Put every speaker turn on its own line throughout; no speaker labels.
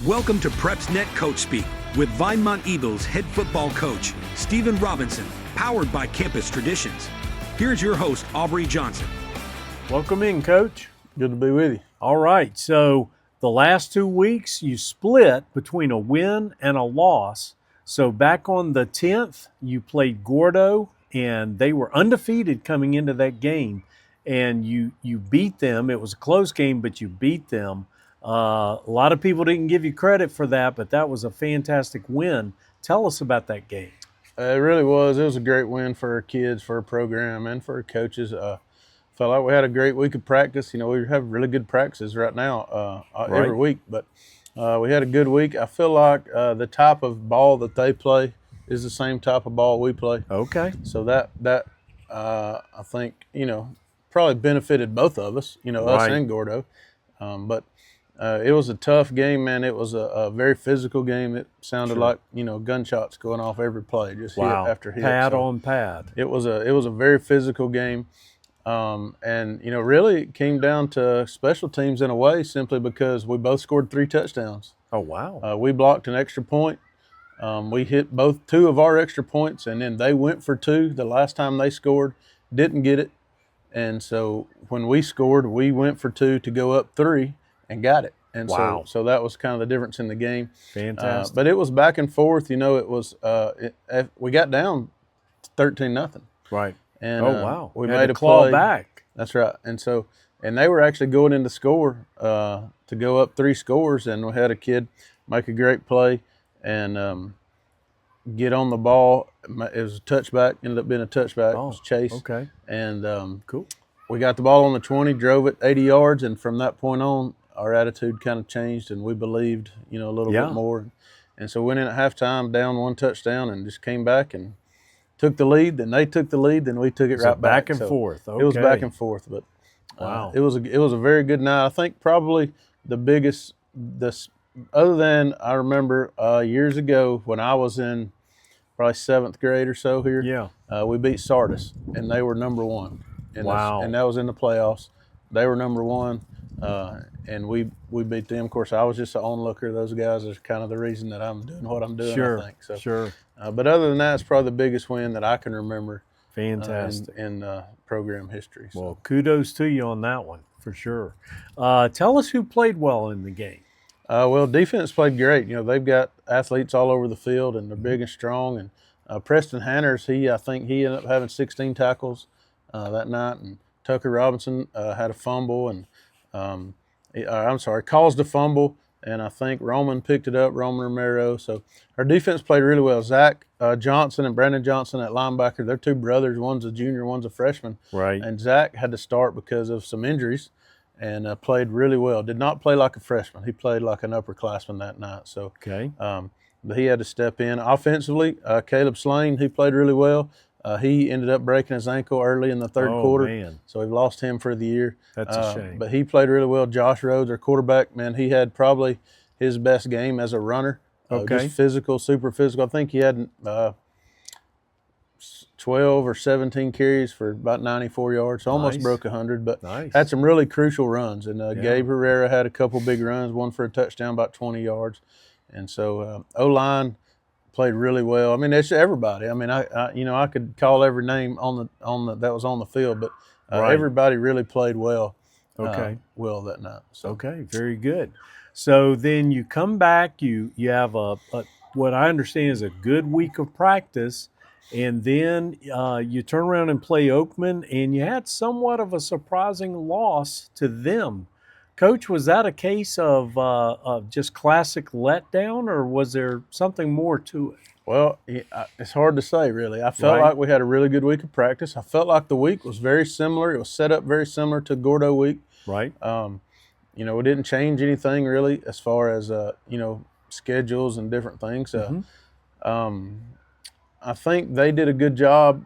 Welcome to PrepsNet Coach Speak with Vinemont Eagles head football coach Stephen Robinson, powered by Campus Traditions. Here's your host, Aubrey Johnson.
Welcome in, Coach.
Good to be with you.
All right, so the last 2 weeks you split between a win and a loss. So back on the 10th, you played Gordo, and they were undefeated coming into that game, and you beat them. It was a close game, but you beat them. A lot of people didn't give you credit for that, but that was a fantastic win. Tell us about that game.
It really was. It was a great win for our kids, for our program, and for our coaches. Felt like we had a great week of practice. You know, we have really good practices right now every week, but we had a good week. I feel like the type of ball that they play is the same type of ball we play.
Okay.
So that I think, you know, probably benefited both of us, you know, us and Gordo. But it was a tough game, man. It was a very physical game. It sounded like, you know, gunshots going off every play, just hit after hit.
Pad on pad.
It was a very physical game. And, you know, really it came down to special teams in a way, simply because we both scored 3 touchdowns.
Oh, wow.
We blocked an extra point. We hit two of our extra points, and then they went for 2 the last time they scored, didn't get it. And so when we scored, we went for 2 to go up 3 and got it. And so that was kind of the difference in the game.
Fantastic.
But it was back and forth. You know, it was we got down 13-0.
Right.
And we
had
made
to
a
claw
play
back.
That's right. And they were actually going into score to go up 3 scores, and we had a kid make a great play and get on the ball. It was a touchback, ended up being a touchback. It was Chase.
Okay.
And
cool.
We got the ball on the 20, drove it 80 yards, and from that point on, our attitude kind of changed, and we believed, you know, a little bit more. And so went in at halftime, down 1 touchdown, and just came back and took the lead. Then they took the lead, then we took it right back.
Back and forth. Okay.
It was back and forth, but it was a very good night. I think probably the biggest, other than I remember years ago when I was in probably 7th grade or so here.
Yeah.
We beat Sardis, and they were number 1. And and that was in the playoffs. They were number 1, and we beat them. Of course, I was just an onlooker. Those guys are kind of the reason that I'm doing what I'm doing. I think so.
Sure.
But other than that, it's probably the biggest win that I can remember.
Fantastic.
In program history. So.
Well, kudos to you on that one for sure. Tell us who played well in the game.
Well, defense played great. You know, they've got athletes all over the field, and they're big and strong. And Preston Hanners, I think he ended up having 16 tackles that night. And Tucker Robinson had a fumble, and caused a fumble. And I think Roman picked it up, Roman Romero. So our defense played really well. Zach Johnson and Brandon Johnson at linebacker, they're 2 brothers. One's a junior, one's a freshman.
Right.
And Zach had to start because of some injuries and played really well. Did not play like a freshman. He played like an upperclassman that night. So but he had to step in. Offensively, Caleb Slane, he played really well. He ended up breaking his ankle early in the third quarter,
man.
So we've lost him for the year.
That's a shame.
But he played really well. Josh Rhodes, our quarterback, man, he had probably his best game as a runner. Just physical, super physical. I think he had 12 or 17 carries for about 94 yards. So almost broke 100, but had some really crucial runs. And Gabe Herrera had a couple big runs, one for a touchdown, about 20 yards. And so O-line played really well. I mean, it's everybody. I mean, I could call every name on the that was on the field, but everybody really played well. Well that night. So.
Okay, very good. So then you come back. You have what I understand is a good week of practice, and then you turn around and play Oakman, and you had somewhat of a surprising loss to them. Coach, was that a case of just classic letdown, or was there something more to it?
Well, it's hard to say, really. I felt like we had a really good week of practice. I felt like the week was very similar. It was set up very similar to Gordo week.
Right.
You know, we didn't change anything really as far as, you know, schedules and different things. I think they did a good job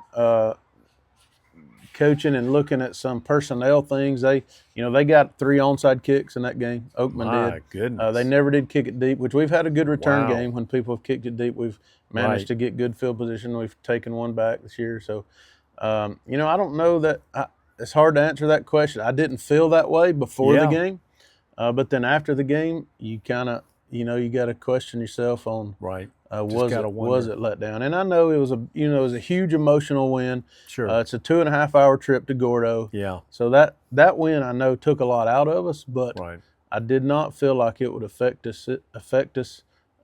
coaching and looking at some personnel things. They got 3 onside kicks in that game. Oakman did.
My goodness.
They never did kick it deep, which we've had a good return game when people have kicked it deep. We've managed to get good field position. We've taken one back this year. So, you know, I don't know that it's hard to answer that question. I didn't feel that way before the game, but then after the game, you kind of you got to question yourself on
right.
Was it let down? And I know it was a huge emotional win.
Sure.
It's a 2.5-hour trip to Gordo.
Yeah.
So that win I know took a lot out of us, but
right.
I did not feel like it would affect us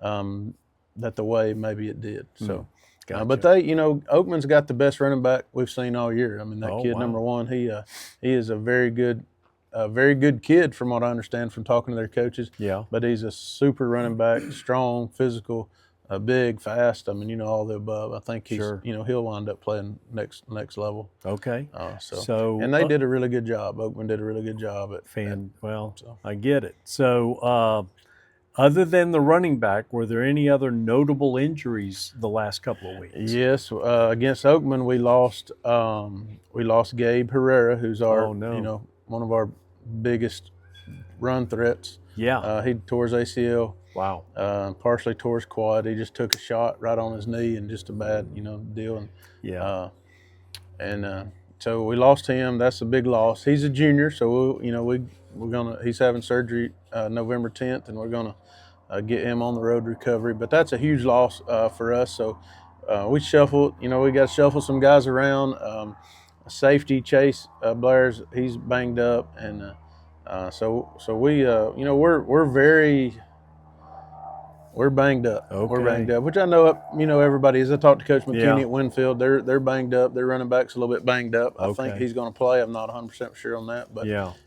that the way maybe it did. So,
Gotcha.
but Oakman's got the best running back we've seen all year. I mean, that kid,
wow.
number one, he is a very good kid from what I understand from talking to their coaches.
Yeah.
But he's a super running back, strong, physical, big, fast. I mean, all the above. I think he's, he'll wind up playing next level.
Okay.
So and they did a really good job. Oakman did a really good job
I get it. So, other than the running back, were there any other notable injuries the last couple of weeks?
Yes, against Oakman we lost Gabe Herrera, who's our one of our biggest run threats.
Yeah.
He tore his ACL.
Wow.
Partially tore his quad. He just took a shot right on his knee and just a bad, deal. And so we lost him. That's a big loss. He's a junior, so he's having surgery November 10th, and we're gonna get him on the road to recovery. But that's a huge loss for us. So we shuffled. We got to shuffle some guys around. Safety Chase Blair's, he's banged up, and so we we're banged up.
Okay.
We're banged up, which I know everybody is. I talked to Coach McKinney at Winfield. They're banged up. Their running back's a little bit banged up. I think he's going to play. I'm not 100% sure on that, but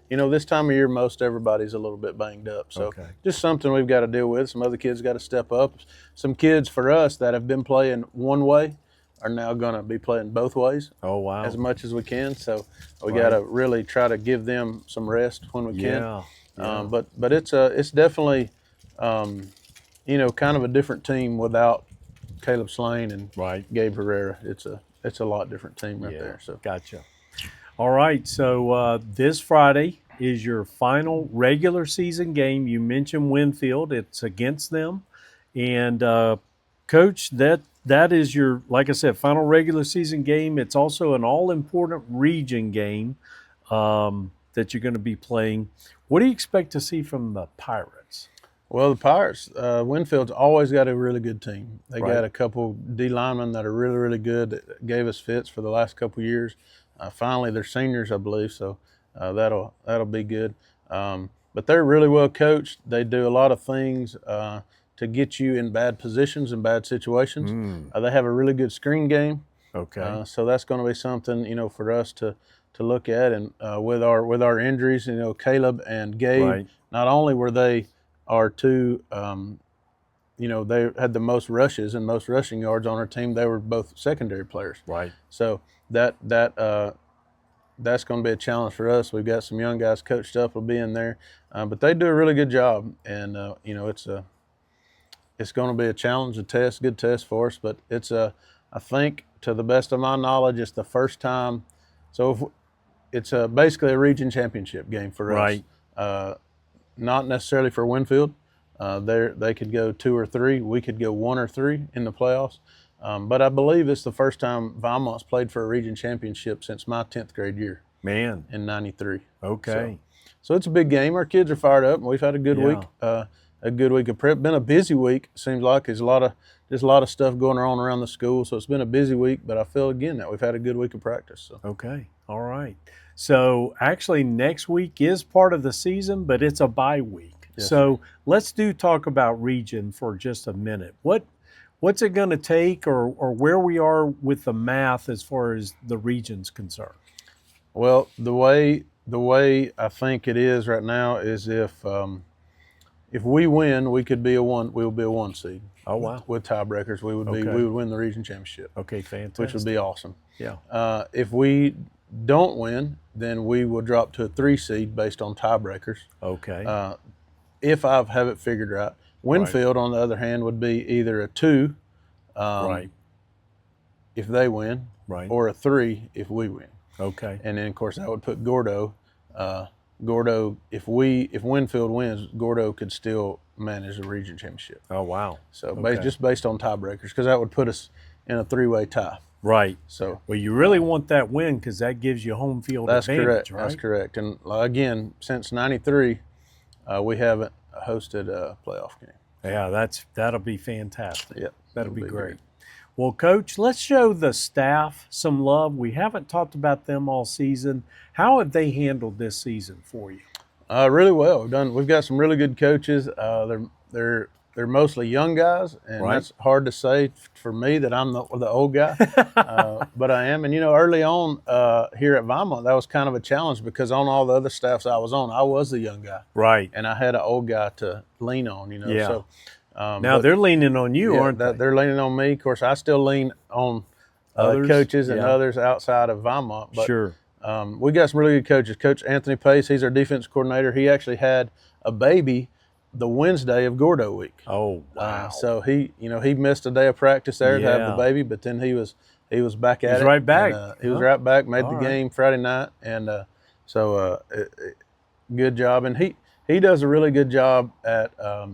this time of year, most everybody's a little bit banged up. So just something we've got to deal with. Some other kids got to step up. Some kids for us that have been playing one way are now going to be playing both ways.
Oh, wow.
As much as we can. So we got to really try to give them some rest when we can. But it's definitely kind of a different team without Caleb Slane and Gabe Herrera. It's a lot different team there. So
gotcha. All right. So this Friday is your final regular season game. You mentioned Winfield. It's against them, and Coach, that is your, like I said, final regular season game. It's also an all-important region game that you're going to be playing. What do you expect to see from the Pirates?
Well, the Pirates, Winfield's always got a really good team. They got a couple D linemen that are really, really good that gave us fits for the last couple years. Finally, they're seniors, I believe, so that'll be good. But they're really well coached. They do a lot of things to get you in bad positions and bad situations. They have a really good screen game.
Okay.
So that's going to be something, for us to look at. And with our injuries, Caleb and Gabe, not only were they our two, they had the most rushes and most rushing yards on our team. They were both secondary players. Right. So that's going to be a challenge for us. We've got some young guys coached up will be in there, but they do a really good job. And it's going to be a challenge, good test for us. But I think to the best of my knowledge, it's the first time. So it's basically a region championship game for us. Right. Not necessarily for Winfield. They could go 2 or 3. We could go 1 or 3 in the playoffs. But I believe it's the first time Vinemont's played for a region championship since my 10th grade year.
Man.
In '93.
Okay.
So it's a big game. Our kids are fired up, and we've had a good week. A good week of prep. Been a busy week. Seems like there's a lot of stuff going on around the school. So it's been a busy week. But I feel again that we've had a good week of practice. So.
Okay. All right. So actually, next week is part of the season, but it's a bye week. Yes. So let's talk about region for just a minute. What's it going to take, or where we are with the math as far as the region's concerned?
Well, the way I think it is right now is if we win, we could be we'll be a 1 seed.
Oh wow!
With tiebreakers, we would win the region championship.
Okay, fantastic.
Which would be awesome.
Yeah.
If we don't win, then we will drop to a 3 seed based on tiebreakers.
Okay.
If I have it figured out. Winfield, on the other hand, would be either a 2 if they win, or a 3 if we win.
Okay.
And then, of course, that would put Gordo. Gordo, if Winfield wins, Gordo could still manage the region championship.
Oh, wow.
So just based on tiebreakers, because that would put us in a 3-way tie.
Right.
So,
well, you really want that win because that gives you home field advantage,
correct.
Right?
That's correct. And again, since '93, we haven't hosted a playoff game.
Yeah, that'll be fantastic.
Yeah,
that'll be great. Well, Coach, let's show the staff some love. We haven't talked about them all season. How have they handled this season for you?
Really well. We've got some really good coaches. They're mostly young guys, and that's hard to say for me that I'm the old guy, but I am. And early on here at Vinemont, that was kind of a challenge because on all the other staffs I was on, I was the young guy,
right?
And I had an old guy to lean on.
Yeah.
So
now they're leaning on you, aren't they?
They're leaning on me. Of course, I still lean on other coaches and others outside of Vinemont. But,
sure.
We got some really good coaches. Coach Anthony Pace, he's our defense coordinator. He actually had a baby the Wednesday of Gordo week.
Oh, wow.
So he missed a day of practice there to have the baby, but then he was back at it.
Right back.
And, he was right back, made the game Friday night. And good job. And he does a really good job at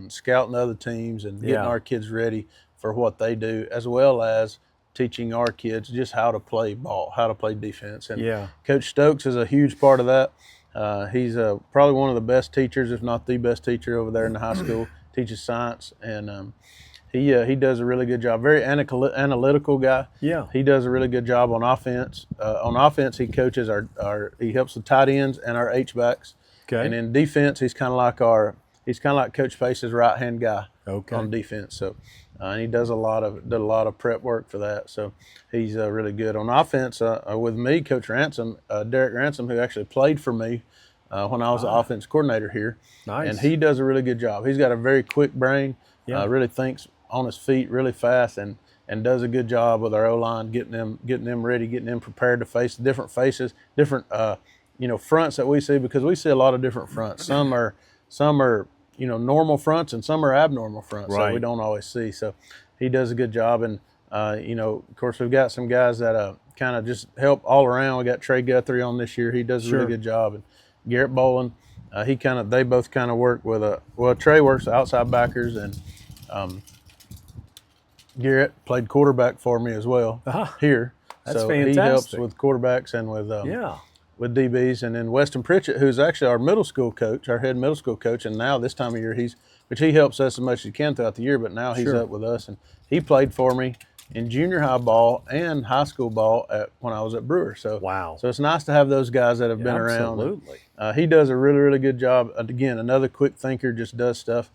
scouting other teams and getting our kids ready for what they do, as well as teaching our kids just how to play ball, how to play defense. And Coach Stokes is a huge part of that. He's probably one of the best teachers, if not the best teacher over there in the high school. Teaches science, and he does a really good job. Very analytical guy. Yeah, he does a really good job on offense. On offense, he coaches he helps the tight ends and our H-backs. Okay. And in defense, he's kind of like Coach Pace's right hand guy. Okay. On defense. So. And he does a lot of prep work for that. So he's really good on offense. With me, Coach Ransom, Derek Ransom, who actually played for me when I was the offense coordinator here. Nice. And he does a really good job. He's got a very quick brain. Really thinks on his feet really fast, and does a good job with our O-line, getting them ready, getting them prepared to face different faces, different fronts that we see, because we see a lot of different fronts. Some are normal fronts, and some are abnormal fronts that we don't always see. So he does a good job. And, of course, we've got some guys that kind of just help all around. We got Trey Guthrie on this year. He does a really good job. And Garrett Bolin, they both kind of work with Trey works outside backers, and Garrett played quarterback for me as well here.
That's
so
fantastic.
He helps with quarterbacks and with DBs. And then Weston Pritchett, who's actually our middle school coach, our head middle school coach, and now this time of year he helps us as much as he can throughout the year, but now he's up with us, and he played for me in junior high ball and high school ball when I was at Brewer. So so it's nice to have those guys that have been around.
Absolutely.
He does a really, really good job. Again, another quick thinker, just does stuff.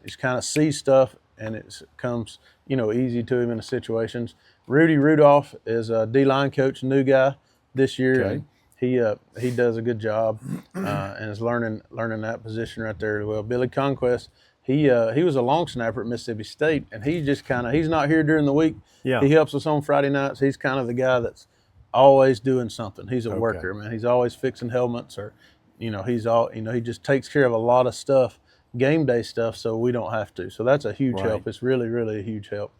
Just kind of sees stuff, and it comes easy to him in the situations. Rudy Rudolph is a D-line coach, new guy this year. Okay. He does a good job and is learning that position right there as well. Billy Conquest, he was a long snapper at Mississippi State, and he's not here during the week. Yeah. He helps us on Friday nights. He's kind of the guy that's always doing something. He's a worker, man. He's always fixing helmets, or he just takes care of a lot of stuff, game day stuff, so we don't have to. So that's a huge help. It's really, really a huge help.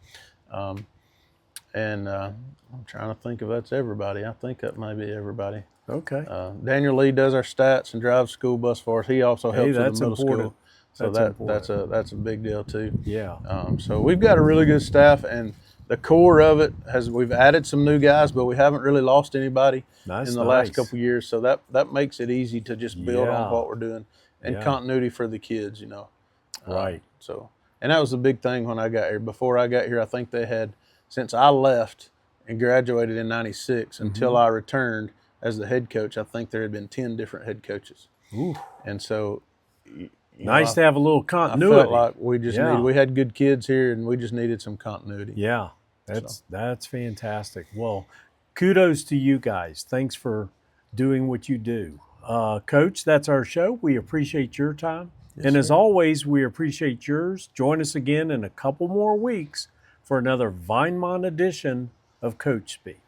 And I'm trying to think if that's everybody. I think that may be everybody. Okay. Daniel Lee does our stats and drives school bus for us. He also helps with the middle school. So that's a big deal too. Yeah. So we've got a really good staff, and the core of it we've added some new guys, but we haven't really lost anybody in the last couple of years. So that makes it easy to just build on what we're doing and continuity for the kids, Right. And that was the big thing when I got here. Before I got here, I think they had, since I left and graduated in '96 until I returned as the head coach, I think there had been 10 different head coaches. Ooh. And so
nice to have a little continuity.
I felt like we had good kids here, and we just needed some continuity.
Yeah, that's fantastic. Well, kudos to you guys. Thanks for doing what you do. Coach, that's our show. We appreciate your time. Yes, and as always, we appreciate yours. Join us again in a couple more weeks for another Vinemont edition of Coach Speak.